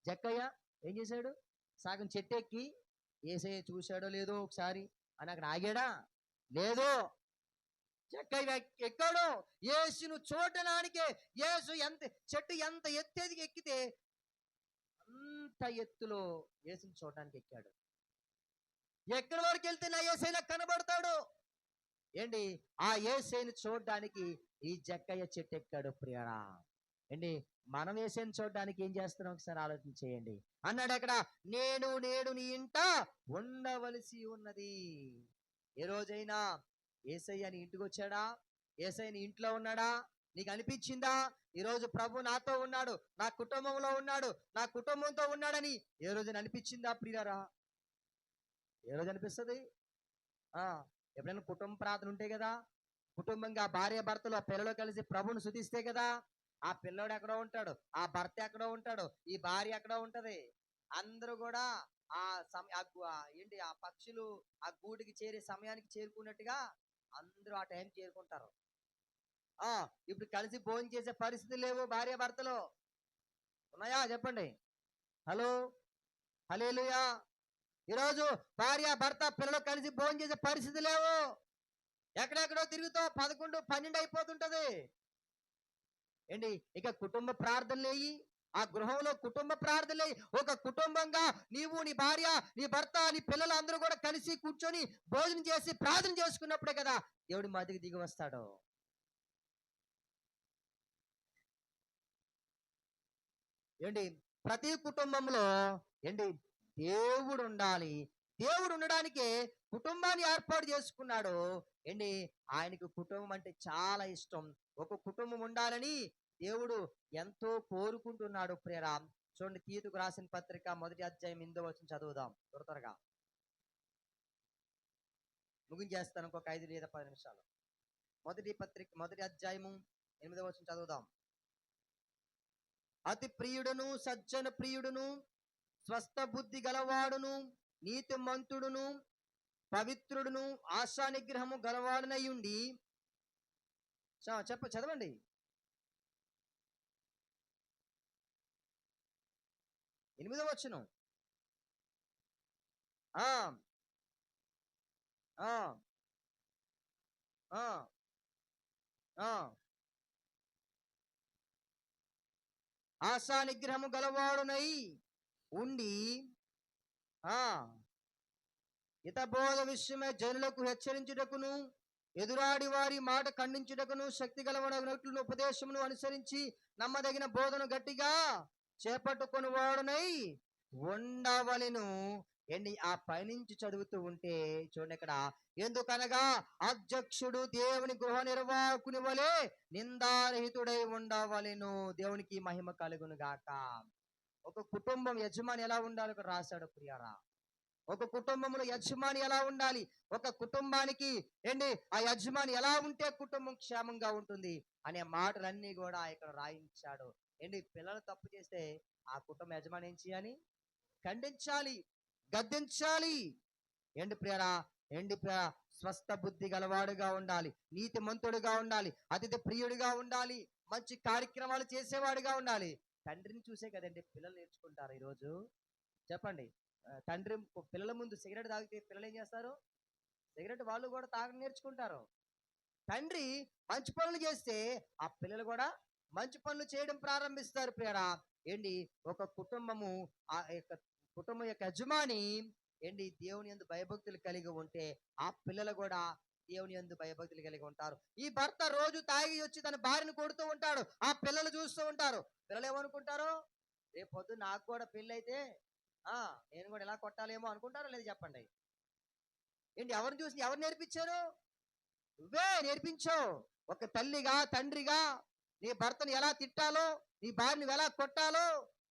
జక్కయ్య ఏం చేశాడు? సగం చెట్టెక్కి యేసయ్య చూశాడో లేదో ఒకసారి అని అక్కడ ఆగాడా? లేదు. జక్కయ్య ఎక్కాడు. యేసును చూడడానికే యేసు చెట్టు ఎంత ఎత్తేదికి ఎక్కితే అంత ఎత్తులో యేసుని చూడడానికి ఎక్కాడు. ఎక్కడి వరకు వెళ్తే నా యేసయ్య కనబడతాడు. ఏంటి? ఆ యేసయ్యను చూడడానికి ఈ జక్కయ్య చెట్టు ఎక్కాడు ప్రియరా. ఏంటి? మనం యేసయ్యను చూడడానికి ఏం చేస్తున్నాం ఒకసారి ఆలోచన చేయండి. అన్నాడు అక్కడ, నేను నీ ఇంట ఉండవలసి ఉన్నది. ఏ రోజైనా యేసయ్య నీ ఇంటికి వచ్చాడా? యేసయ్య నీ ఇంట్లో ఉన్నాడా? నీకు అనిపించిందా ఈరోజు ప్రభు నాతో ఉన్నాడు, నా కుటుంబంలో ఉన్నాడు, నా కుటుంబంతో ఉన్నాడని ఏ రోజైనా అనిపించిందా ప్రియులారా? ఏ రోజు అనిపిస్తుంది? ఎప్పుడైనా కుటుంబ ప్రార్థన ఉంటే కదా, కుటుంబంగా భార్య భర్తలు పిల్లలు కలిసి ప్రభుని స్తుతిస్తే కదా, ఆ పిల్లోడు ఎక్కడో ఉంటాడు, ఆ భర్త ఎక్కడో ఉంటాడు, ఈ భార్య ఎక్కడో ఉంటది. అందరూ కూడా ఆ ఏంటి ఆ పక్షులు ఆ గూటికి చేరే సమయానికి చేరుకున్నట్టుగా అందరూ ఆ టైం చేరుకుంటారు. ఇప్పుడు కలిసి భోజనం చేసే పరిస్థితి లేవు భార్య భర్తలు. ఉన్నాయా? చెప్పండి. హలో, హల్లెలూయా. ఈరోజు భార్య భర్త పిల్లలు కలిసి భోజనం చేసే పరిస్థితి లేవు. ఎక్కడెక్కడో తిరుగుతావు, 11, 12 అయిపోతుంటది. ఏంటి? ఇక కుటుంబ ప్రార్థనలేయి, ఆ గృహంలో కుటుంబ ప్రార్థనలేయి. ఒక కుటుంబంగా నీవు, నీ భార్య, నీ భర్త, నీ పిల్లలు అందరూ కూడా కలిసి కూర్చొని భోజనం చేసి ప్రార్థన చేసుకున్నప్పుడే కదా దేవుడి మధ్యకి దిగి వస్తాడు. ఏంటి? ప్రతి కుటుంబంలో ఏంటి? దేవుడు ఉండాలి. దేవుడు ఉండడానికే కుటుంబాన్ని ఏర్పాటు చేసుకున్నాడు. ఏంటి? ఆయనకు కుటుంబం అంటే చాలా ఇష్టం. ఒక కుటుంబం ఉండాలని దేవుడు ఎంతో కోరుకుంటున్నాడు ప్రియరా. చూడండి, తీతుకు రాసిన పత్రిక 1వ అధ్యాయం 8వ వచనం చదువుదాం త్వరగా. ముగించేస్తాను ఇంకొక 5 లేదా 10 నిమిషాలు. 1వ అధ్యాయము 8వ వచనం చదువుదాం. అతి ప్రియుడును, సజ్జన ప్రియుడును, స్వస్థ బుద్ధి గలవాడును, నీతిమంతుడును, పవిత్రుడును, ఆశా నిగ్రహము గలవాడునయ్యుండి. చదవండి. ఎనిమిదవ వచనం. ఆశా నిగ్రహము గలవాడునై ఉండి హితబోధ విషయమై జనులకు హెచ్చరించుటకును, ఎదురాడి వారి మాట ఖండించుటకును, శక్తి గలవనట్లు ఉపదేశమును అనుసరించి నమ్మదగిన బోధను గట్టిగా చేపట్టుకొని వాడునై ఉండవలెను. ఏంటి? ఆ పైనుంచి చదువుతూ ఉంటే చూడండి ఇక్కడ, ఎందుకనగా అధ్యక్షుడు దేవుని గృహ నిర్వాహకుని వలె నిందారహితుడై ఉండవలెను. దేవునికి మహిమ కలుగును గాక. ఒక కుటుంబం యజమాని ఎలా ఉండాలో ఇక్కడ రాశాడు ప్రియారా. ఒక కుటుంబంలో యజమాని ఎలా ఉండాలి, ఒక కుటుంబానికి ఏంటి ఆ యజమాని ఎలా ఉంటే కుటుంబం క్షేమంగా ఉంటుంది అనే మాటలన్నీ కూడా ఇక్కడ రాయించాడు. ఏంటి? పిల్లలు తప్పు చేస్తే ఆ కుటుంబ యజమాని ఏం చేయాలి? ఖండించాలి, గద్దించాలి. ఏంటి ప్రియరా? స్వస్థ బుద్ధి గలవాడుగా ఉండాలి, నీతిమంతుడుగా ఉండాలి, అతిథి ప్రియుడిగా ఉండాలి, మంచి కార్యక్రమాలు చేసేవాడుగా ఉండాలి. తండ్రిని చూసే కదండి పిల్లలు నేర్చుకుంటారు. ఈరోజు చెప్పండి, తండ్రి పిల్లల ముందు సిగరెట్ తాగితే పిల్లలు ఏం చేస్తారు? సిగరెట్ వాళ్ళు కూడా తాగడం నేర్చుకుంటారు. తండ్రి మంచి పనులు చేస్తే ఆ పిల్లలు కూడా మంచి పనులు చేయడం ప్రారంభిస్తారు ప్రియరా. ఏంటి? ఒక కుటుంబము ఆ యొక్క కుటుంబం యొక్క యజమాని ఏంటి? దేవుని యందు భయభక్తులు కలిగి ఉంటే ఆ పిల్లలు కూడా దేవుని యందు భయభక్తులు కలిగి ఉంటారు. ఈ భర్త రోజు తాగి వచ్చి తన భార్యను కొడుతూ ఉంటాడు, ఆ పిల్లలు చూస్తూ ఉంటారు. పిల్లలు ఏమనుకుంటారు? రేపు పొద్దు నాకు కూడా పెళ్ళి అయితే నేను కూడా ఎలా కొట్టాలేమో అనుకుంటారో లేదు చెప్పండి. ఏంటి? ఎవరిని చూసి ఎవరు నేర్పించారు? నువ్వే నేర్పించావు. ఒక తల్లిగా, తండ్రిగా నీ భర్తను ఎలా తిట్టాలో, నీ భార్యను ఎలా కొట్టాలో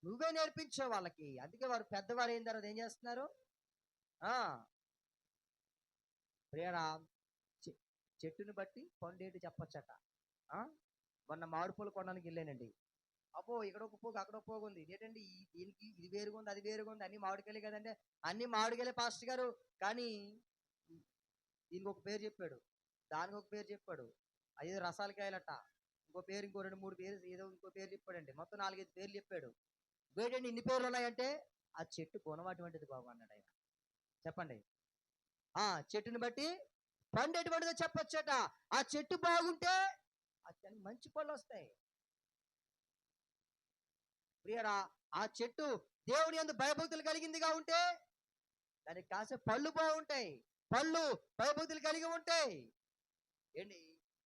నువ్వే నేర్పించావు వాళ్ళకి. అందుకే వారు పెద్దవారు అయిన తర్వాత ఏం చేస్తున్నారు? ప్రియరా, చెట్టుని బట్టి పండేటి చెప్పొచ్చట. మొన్న మామిడిపళ్ళు కొనడానికి వెళ్ళానండి. అబ్బో, ఇక్కడ ఒక పోగు అక్కడ ఒక పోగు ఉంది. ఏంటండి దీనికి ఇది వేరుగా ఉంది, అది వేరుగా ఉంది, అన్ని మామిడికాయలే కదంటే అన్ని మామిడికాయలే పాస్టర్ గారు, కానీ దీనికి ఒక పేరు చెప్పాడు, దానికి ఒక పేరు చెప్పాడు, అదేదో రసాలకాయలట, ఇంకో పేరు, ఇంకో 2, 3 పేరు ఏదో ఇంకో పేరు చెప్పాడండి. మొత్తం 4, 5 పేర్లు చెప్పాడు. వేటండి ఇన్ని పేర్లు ఉన్నాయంటే ఆ చెట్టు గుణం అటువంటిది బాబు అన్నాడు ఆయన. చెప్పండి. ఆ చెట్టుని బట్టి పండు ఎటువంటిదో చెప్పొచ్చట. ఆ చెట్టు బాగుంటే ఆ మంచి పళ్ళు వస్తాయి. ప్రియరా, ఆ చెట్టు దేవుని యందు భయభక్తులు కలిగిందిగా ఉంటే దానికి కాసే పళ్ళు బాగుంటాయి. పళ్ళు భయభక్తులు కలిగి ఉంటాయి. ఏంటి,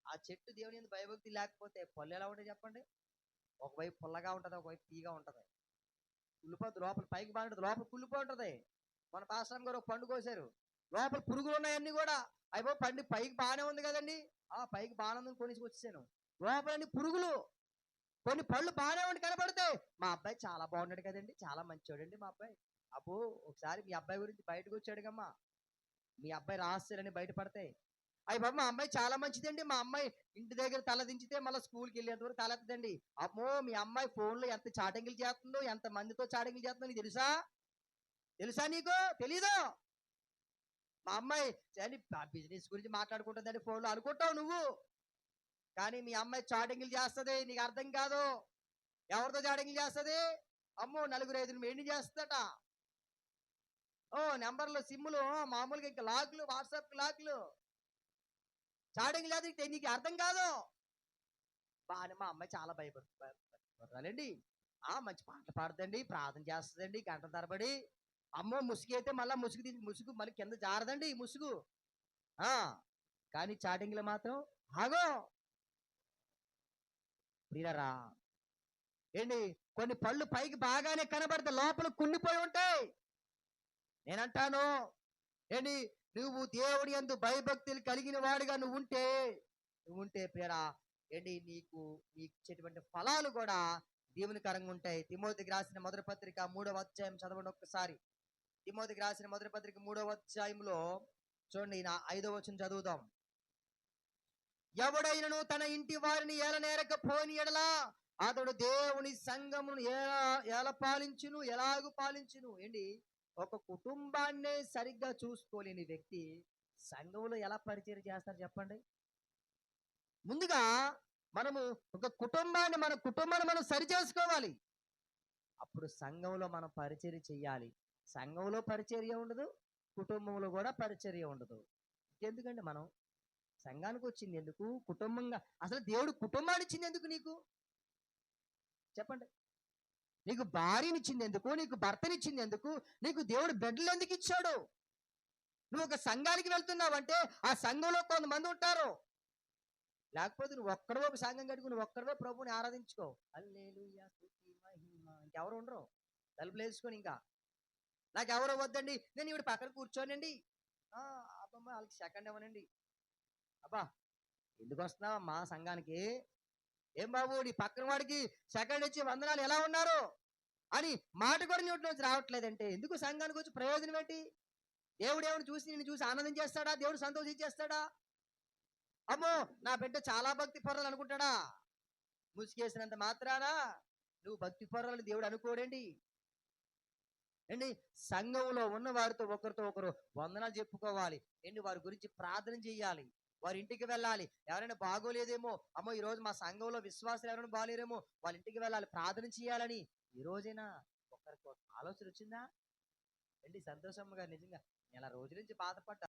ఆ చెట్టు దేవుని యందు భయభక్తి లేకపోతే పళ్ళు ఎలా ఉంటాయి చెప్పండి? ఒకవైపు పుల్లగా ఉంటది, ఒకవైపు తీగా ఉంటది. కుళ్ళిపోద్ది, లోపల పైకి బాగుంటది, లోపల కుళ్ళిపోయి ఉంటది. మన పాస్టర్ గారు ఒక పండు కోసారు, లోపల పురుగులు ఉన్నాయన్నీ కూడా. అయిపో పండు పైకి బాగానే ఉంది కదండి, ఆ పైకి బాగానే ఉంది కొనేసి వచ్చేసాను, లోపల పురుగులు. కొన్ని పళ్ళు బాగానే ఉండి కనపడతాయి. మా అబ్బాయి చాలా బాగున్నాడు కదండి, చాలా మంచోడండి మా అబ్బాయి. అబ్బో, ఒకసారి మీ అబ్బాయి గురించి బయటకు వచ్చాడుగమ్మా, మీ అబ్బాయి రహస్యాలని బయటపడతాయి. అయ్యి బాబు, మా అమ్మాయి చాలా మంచిదండి, మా అమ్మాయి ఇంటి దగ్గర తల దించితే మళ్ళీ స్కూల్కి వెళ్ళేంత వరకు తలెత్తదండి. అమ్మో, మీ అమ్మాయి ఫోన్లో ఎంత చాటింగ్లు చేస్తుందో, ఎంత మందితో చాటింగ్లు చేస్తుందో నీకు తెలుసా? తెలుసా నీకు? తెలీదు. మా అమ్మాయి బిజినెస్ గురించి మాట్లాడుకుంటుందని ఫోన్లో అనుకుంటావు నువ్వు, కానీ మీ అమ్మాయి చాటింగ్లు చేస్తుంది, నీకు అర్థం కాదు. ఎవరితో చాటింగ్లు చేస్తుంది? అమ్మో, 4-5 మెయింటైన్ చేస్తుందట. ఓ నెంబర్లు, సిమ్ములు, మామూలుగా ఇంకా లాక్లు, వాట్సాప్ లాక్లు, చాటింగ్ లేదు. నీకు అర్థం కాదు. బాగానే మా అమ్మాయి చాలా భయపడుతుందండి. మంచి పాటలు పాడుతుందండి, ప్రార్థన చేస్తుందండి గంట తరబడి. అమ్మో, ముసుగు అయితే మళ్ళీ ముసుగు మళ్ళీ కింద జారదండి ముసుగు. కానీ చాటింగ్లు మాత్రం ఆగో. ప్రియరా, ఏంటి, కొన్ని పళ్ళు పైకి బాగానే కనబడితే లోపల కుళ్ళిపోయి ఉంటాయి. నేనంటాను, ఏంటి, నువ్వు దేవుడి యందు భయభక్తులు కలిగిన వాడిగా నువ్వు ఉంటే ప్రియరా, ఏంటి, నీకు ఇచ్చేటువంటి ఫలాలు కూడా దేవునికరంగా ఉంటాయి. తిమోతికి రాసిన మొదటి పత్రిక 3వ అధ్యాయం చదవండి ఒక్కసారి. తిమోతికి రాసిన మొదటి పత్రిక 3వ అధ్యాయంలో చూడండి, 5వ వచనం చదువుదాం. ఎవడైనను తన ఇంటి వారిని ఏలనేరక పోని ఎడలా అతడు దేవుని సంఘమును ఎలా పాలించును, ఎలాగూ పాలించును. ఏంటి, ఒక కుటుంబాన్నే సరిగ్గా చూసుకోలేని వ్యక్తి సంఘంలో ఎలా పరిచయం చేస్తారు చెప్పండి? ముందుగా మనము ఒక కుటుంబాన్ని, మన కుటుంబాన్ని మనం సరి చేసుకోవాలి. అప్పుడు సంఘంలో మనం పరిచర్య చెయ్యాలి. సంఘంలో పరిచర్య ఉండదు, కుటుంబంలో కూడా పరిచర్య ఉండదు. ఎందుకండి, మనం సంఘానికి వచ్చింది ఎందుకు? కుటుంబంగా, అసలు దేవుడు కుటుంబాన్ని ఇచ్చింది ఎందుకు నీకు చెప్పండి? నీకు భార్యనిచ్చింది ఎందుకు? నీకు భర్తనిచ్చింది ఎందుకు? నీకు దేవుడు బిడ్డలు ఎందుకు ఇచ్చాడు? నువ్వు ఒక సంఘానికి వెళ్తున్నావంటే ఆ సంఘంలో కొంతమంది ఉంటారు. లేకపోతే నువ్వు ఒక్కడో ఒక సంఘం కట్టుకుని నువ్వు ఒక్కడో ప్రభుని ఆరాధించుకో, హల్లెలూయా స్తుతి మహిమ, ఇంకెవరు ఉండరు. తలుపులు వేసుకొని ఇంకా నాకు ఎవరో వద్దండి, నేను ఇవిడ పక్కన కూర్చోనండి, అబ్బమ్మ వాళ్ళకి సెకండ్ ఇవ్వనండి. అబ్బా, ఎందుకు వస్తున్నావా మా సంఘానికి? ఏం బాబు, నీ పక్కన వాడికి సెకండ్ ఇచ్చి వందనాలు ఎలా ఉన్నారు అని మాట కూడా నోట్లోంచి రావట్లేదంటే ఎందుకు సంఘానికి వచ్చి ప్రయోజనం ఏంటి? దేవుడు ఏమైనా చూసి నిన్ను చూసి ఆనందం చేస్తాడా? దేవుడు సంతోషించేస్తాడా? అమ్మో, నా బిడ్డ చాలా భక్తి పరులు అనుకుంటాడా? ముసుకేసినంత మాత్రాన నువ్వు భక్తి పరులని దేవుడు అనుకోడండి. ఏంటి, సంఘంలో ఉన్న వారితో ఒకరితో ఒకరు వందనాలు చెప్పుకోవాలి. ఏంటి, వారి గురించి ప్రార్థన చేయాలి. వారి ఇంటికి వెళ్ళాలి. ఎవరైనా బాగోలేదేమో, అమ్మో ఈ రోజు మా సంఘంలో విశ్వాసాలు ఎవరైనా బాగలేరేమో, వాళ్ళ ఇంటికి వెళ్ళాలి, ప్రార్థన చేయాలని ఈ రోజైనా ఒకరికి ఆలోచన వచ్చిందా? ఏంటి సంతోషమ్మ గారు, నిజంగా నెల రోజుల నుంచి బాధపడ్డా